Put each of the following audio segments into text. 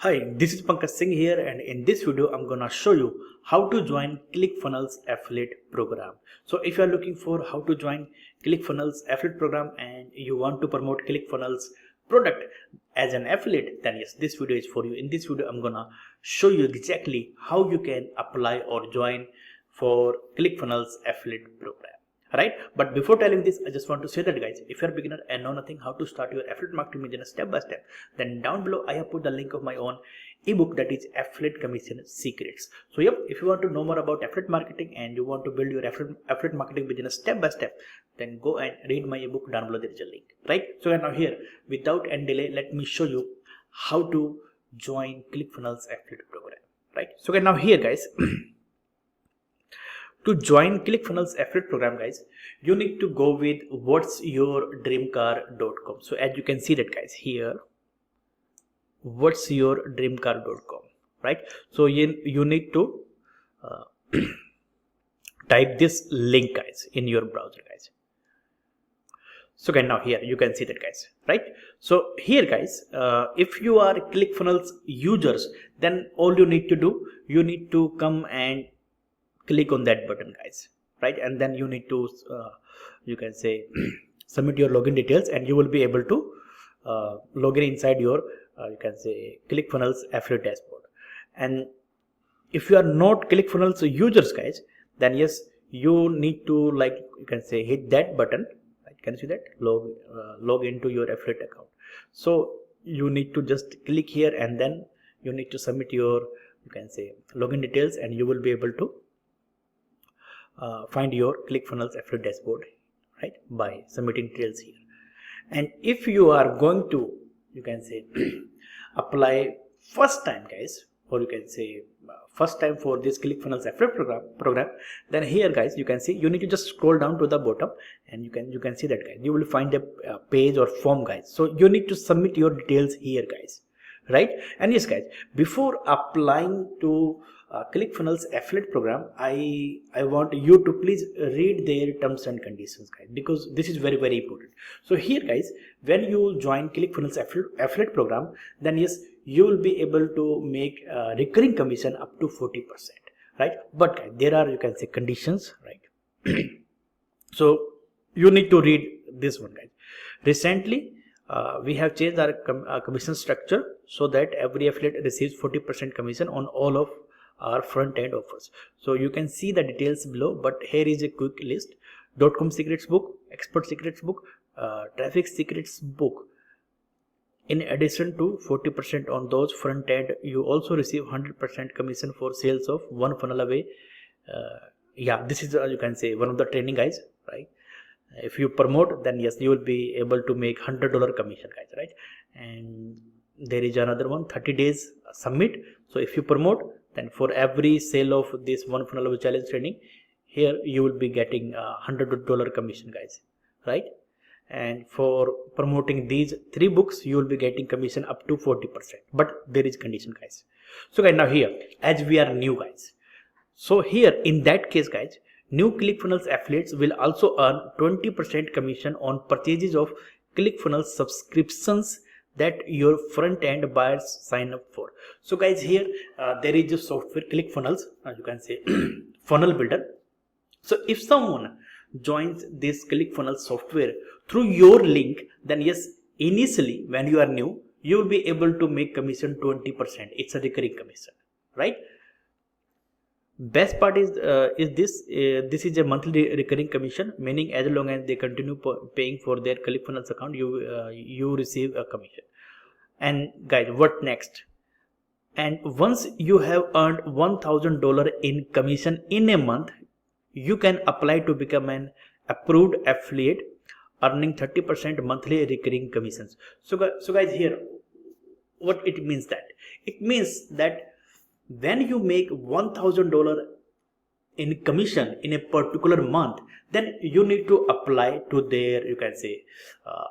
Hi, this is Pankaj Singh here, and in this video I'm gonna show you how to join Clickfunnels affiliate program. So if you are looking for how to join Clickfunnels affiliate program and you want to promote Clickfunnels product as an affiliate, then yes, this video is for you. In this video I'm gonna show you exactly how you can apply or join for Clickfunnels affiliate program. Right, but before telling this, I just want to say that guys, if you're a beginner and know nothing how to start your affiliate marketing business step by step, then down below I have put the link of my own ebook, that is affiliate commission secrets. So yep, if you want to know more about affiliate marketing and you want to build your affiliate marketing business step by step, then go and read my ebook. Down below there is a link. Right, so now here, without any delay, let me show you how to join Clickfunnels affiliate program. Right, so now here guys, to join Clickfunnels affiliate program guys, you need to go with whatsyourdreamcar.com. So as you can see that guys here, whatsyourdreamcar.com, right? So you need to type this link guys in your browser guys. So now here you can see that guys, right? So here guys, if you are Clickfunnels users, then all you need to do, you need to come and click on that button guys, right? And then you need to you can say submit your login details and you will be able to log in inside your you can say Clickfunnels affiliate dashboard. And if you are not Clickfunnels users guys, then yes, you need to, like, you can say hit that button, right? Can you see that? Log into your affiliate account. So you need to just click here and then you need to submit your, you can say, login details, and you will be able to find your Clickfunnels affiliate dashboard, right, by submitting details here. And if you are going to, you can say, apply first time guys, or you can say first time for this Clickfunnels affiliate program, then here guys you can see you need to just scroll down to the bottom and you can see that guys, you will find a page or form guys. So you need to submit your details here guys, right? And yes guys, before applying to Clickfunnels affiliate program, I want you to please read their terms and conditions guys, because this is very important. So here guys, when you join Clickfunnels affiliate program, then yes, you will be able to make recurring commission up to 40%, right? But guys, there are, you can say, conditions, right? So you need to read this one guys. Recently we have changed our commission structure so that every affiliate receives 40% commission on all of our front end offers. So you can see the details below, but here is a quick list: .com secrets book, expert secrets book, traffic secrets book. In addition to 40% on those front end, you also receive 100% commission for sales of one funnel away. Yeah, this is you can say one of the training guys, right? If you promote, then yes, you will be able to make $100 commission guys, right? And there is another one, 30 days submit. So if you promote, then for every sale of this one funnel away challenge training, here you will be getting $100 commission guys, right? And for promoting these 3 books, you will be getting commission up to 40%, but there is condition guys. So guys, now here, as we are new guys, so here in that case guys, new Clickfunnels affiliates will also earn 20% commission on purchases of Clickfunnels subscriptions that your front end buyers sign up for. So guys, here there is a software Clickfunnels, you can say funnel builder. So if someone joins this Clickfunnels software through your link, then yes, initially when you are new, you will be able to make commission 20%. It's a recurring commission, right? Best part is this is a monthly recurring commission, meaning as long as they continue paying for their Clickfunnels account, you receive a commission. And guys, what next? And once you have earned $1,000 in commission in a month, you can apply to become an approved affiliate, earning 30% monthly recurring commissions. So guys, here what it means, that it means that when you make $1,000 in commission in a particular month, then you need to apply to their, you can say,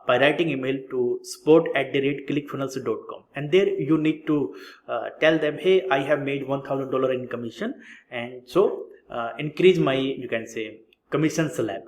by writing email to support@clickfunnels.com, and there you need to tell them, hey, I have made $1,000 in commission, and so increase my, you can say, commission slab.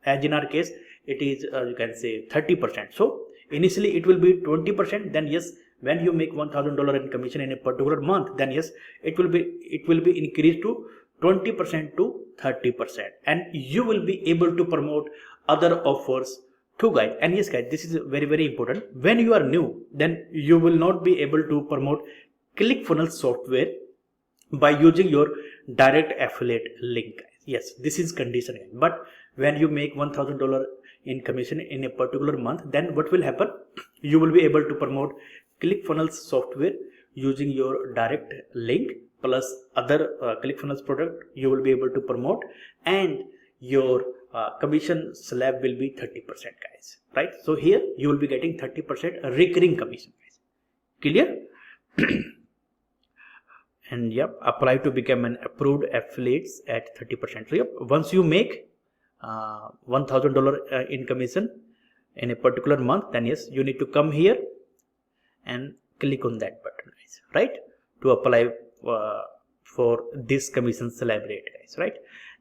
As in our case, it is you can say 30%. So initially it will be 20%, then yes, when you make $1,000 in commission in a particular month, then yes, it will be increased to 20% to 30%, and you will be able to promote other offers too, guys. And yes, guys, this is very, very important. When you are new, then you will not be able to promote Clickfunnels software by using your direct affiliate link, guys. Yes, this is condition. But when you make $1,000 in commission in a particular month, then what will happen? You will be able to promote Clickfunnels software using your direct link plus other Clickfunnels product you will be able to promote, and your commission slab will be 30%, guys, right? So here you will be getting 30% recurring commission, guys. Clear? And yep, apply to become an approved affiliates at 30%. So yep, once you make $1,000 in commission in a particular month, then yes, you need to come here and click on that button, guys, right, to apply for this commission slab rate, guys, right?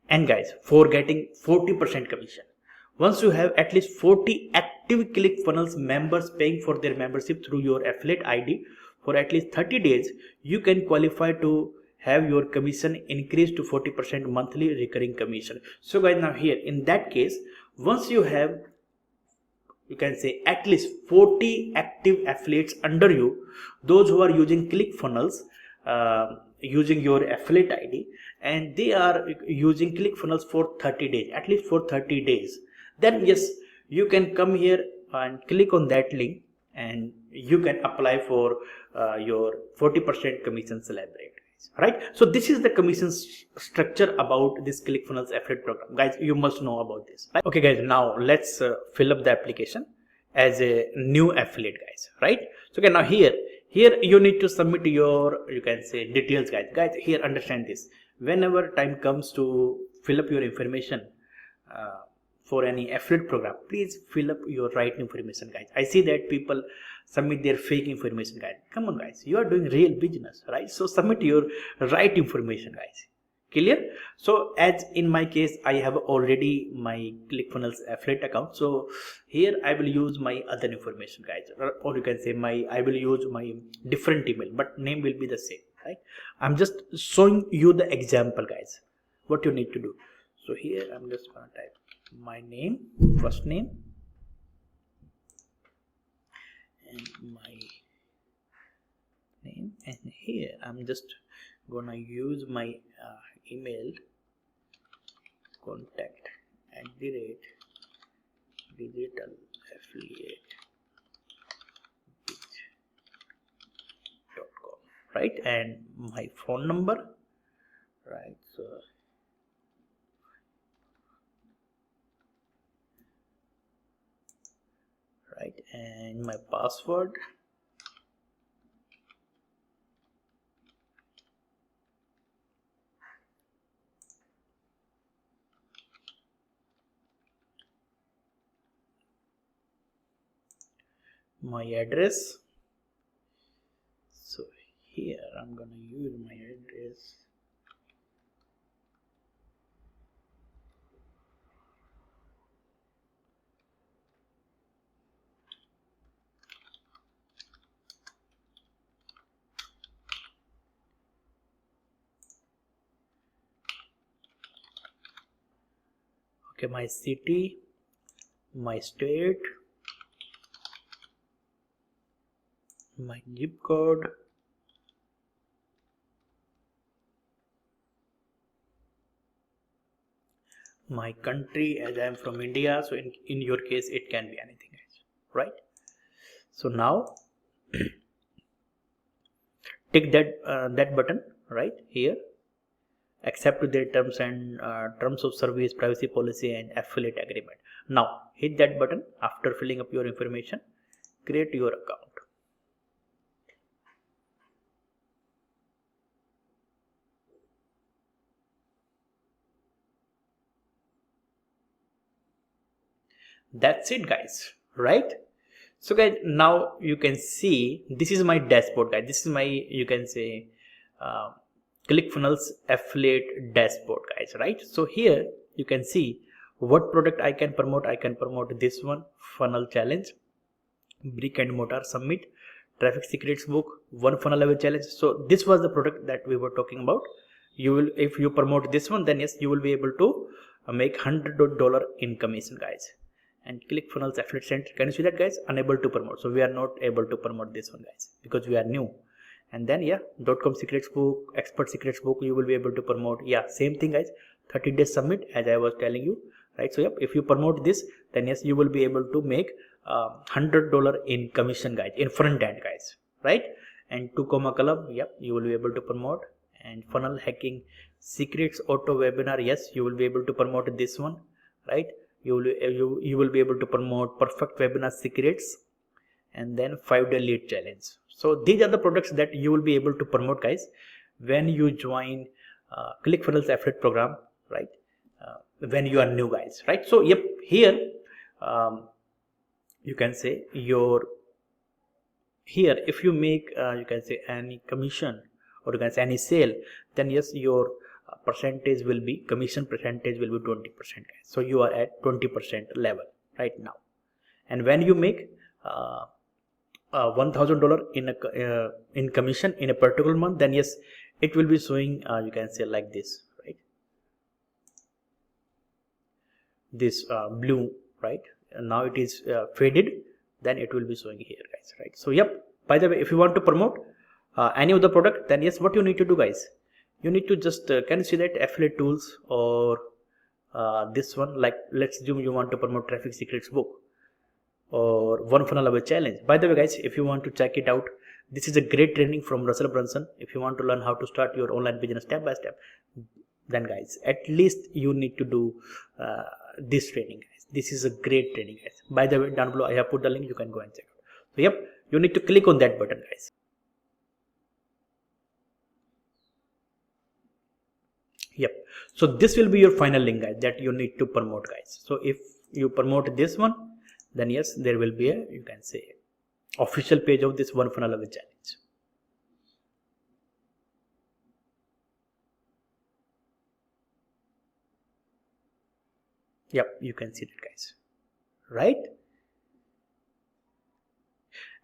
And guys, for getting 40% commission, once you have at least 40 active Clickfunnels members paying for their membership through your affiliate ID for at least 30 days, you can qualify to have your commission increased to 40% monthly recurring commission. So guys, now here in that case, once you have, you can say, at least 40 active affiliates under you, those who are using Clickfunnels using your affiliate ID, and they are using Clickfunnels for 30 days, at least for 30 days, then yes, you can come here and click on that link and you can apply for your 40% commission slab rate, right? So this is the commission structure about this Clickfunnels affiliate program, guys. You must know about this, right? Okay guys, now let's fill up the application as a new affiliate, guys, right? So okay, now here you need to submit your, you can say, details, guys. Here, understand this. Whenever time comes to fill up your information for any affiliate program, please fill up your right information, guys. I see that people submit their fake information, guys. Come on, guys, you are doing real business, right? So submit your right information, guys. Clear? So as in my case, I have already my Clickfunnels affiliate account, so here I will use my other information, guys, or you can say I will use my different email, but name will be the same, right? I'm just showing you the example, guys, what you need to do. So here I'm just gonna type my name, first name, and my name, and here I'm just gonna use my email, contact @digitalaffiliate.com, right? And my phone number, right? So right, and my password, my address. So here I'm gonna use my address, okay, my city, my state, my zip code, my country, as I am from India, so in your case it can be anything, right? So now tick that button right here, accept their terms and terms of service, privacy policy, and affiliate agreement. Now hit that button after filling up your information, create your account. That's it, guys, right? So guys, now you can see this is my dashboard, guys. This is my, you can say, Clickfunnels affiliate dashboard, guys, right? So here you can see what product I can promote. I can promote this one, funnel challenge, brick and mortar summit, traffic secrets book, one funnel level challenge. So this was the product that we were talking about. You will, if you promote this one, then yes, you will be able to make $100 in commission, guys. And Clickfunnels affiliate center, can you see that, guys? Unable to promote. So we are not able to promote this one, guys, because we are new. And then yeah, .com secrets book, expert secrets book, you will be able to promote. Yeah, same thing, guys. 30 days submit, as I was telling you, right? So yep, if you promote this, then yes, you will be able to make $100 in commission, guys, in front end, guys, right? And 2 comma column, yep, you will be able to promote. And funnel hacking secrets auto webinar, yes, you will be able to promote this one, right? You will be able to promote perfect webinar secrets, and then 5-day lead challenge. So these are the products that you will be able to promote, guys, when you join Clickfunnels affiliate program, right? When you are new, guys, right? So yep, here you can say your, here if you make you can say any commission, or you can say any sale, then yes, your percentage will be, commission percentage will be 20%, guys. So you are at 20% level right now. And when you make $1,000 in commission in a particular month, then yes, it will be showing you can say like this, right? This blue, right? And now it is faded, then it will be showing here, guys, right? So yep, by the way, if you want to promote any of the product, then yes, what you need to do, guys, you need to just can you see that affiliate tools, or this one, like let's assume you want to promote traffic secrets book or one funnel level challenge. By the way, guys, if you want to check it out, this is a great training from Brunson. If you want to learn how to start your online business step by step, then guys, at least you need to do this training, guys. This is a great training, guys. By the way, down below I have put the link, you can go and check out. So yep, you need to click on that button, guys. Yep, so this will be your final link, guys, that you need to promote, guys. So if you promote this one, then yes, there will be a, you can say, official page of this one funnel level challenge. Yep, you can see that, guys, right?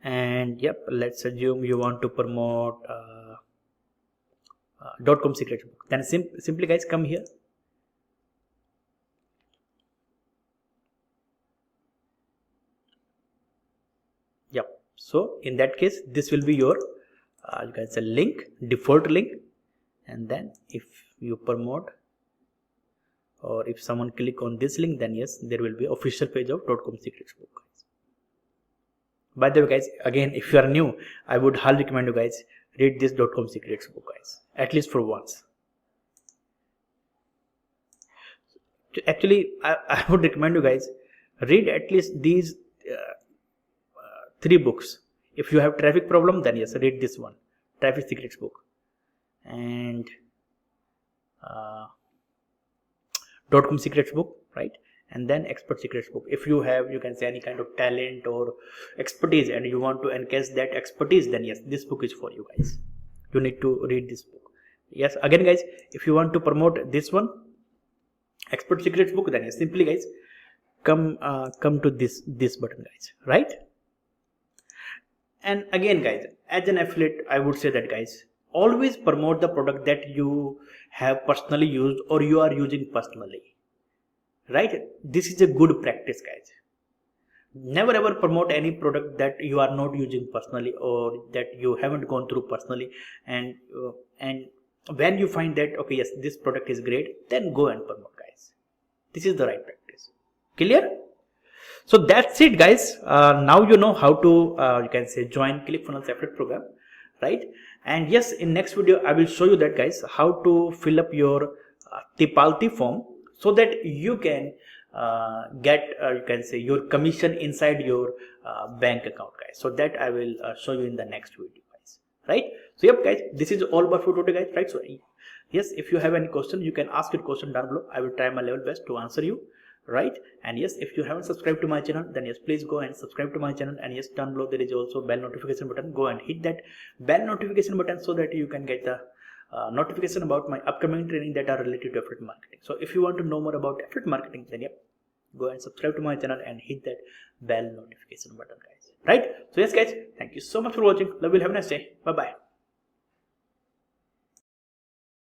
And yep, let's assume you want to promote .com secret book. Then simply, guys, come here. Yep, so in that case, this will be your you can say link, default link. And then if you promote, or if someone click on this link, then yes, there will be official page of .com secrets book, guys. By the way, guys, again, if you are new, I would highly recommend you guys read this .com secrets book, guys, at least for once. Actually, I would recommend you guys read at least these 3 books. If you have traffic problem, then yes, read this one, traffic secrets book, and .com secrets book, right? And then expert secrets book. If you have, you can say, any kind of talent or expertise and you want to enhance that expertise, then yes, this book is for you, guys. You need to read this book. Yes, again, guys, if you want to promote this one, expert secrets book, then yes, simply, guys, come to this button, guys, right? And again, guys, as an affiliate, I would say that, guys, always promote the product that you have personally used or you are using personally, right? This is a good practice, guys. Never ever promote any product that you are not using personally or that you haven't gone through personally, and when you find that, okay, yes, this product is great, then go and promote, guys. This is the right practice. Clear? So that's it, guys. Now you know how to you can say join Clickfunnels affiliate program, right? And yes, in next video I will show you that, guys, how to fill up your Tipalti form so that you can get you can say your commission inside your bank account, guys. So that I will show you in the next video, guys, right? So yep, guys, this is all about for today, guys, right? So yes, if you have any question, you can ask your question down below. I will try my level best to answer you, right? And yes, if you haven't subscribed to my channel, then yes, please go and subscribe to my channel. And yes, down below there is also bell notification button. Go and hit that bell notification button so that you can get the notification about my upcoming training that are related to affiliate marketing. So if you want to know more about affiliate marketing, then yep, go and subscribe to my channel and hit that bell notification button, guys. right? So yes guys, thank you so much for watching. Love you, have a nice day. Bye bye.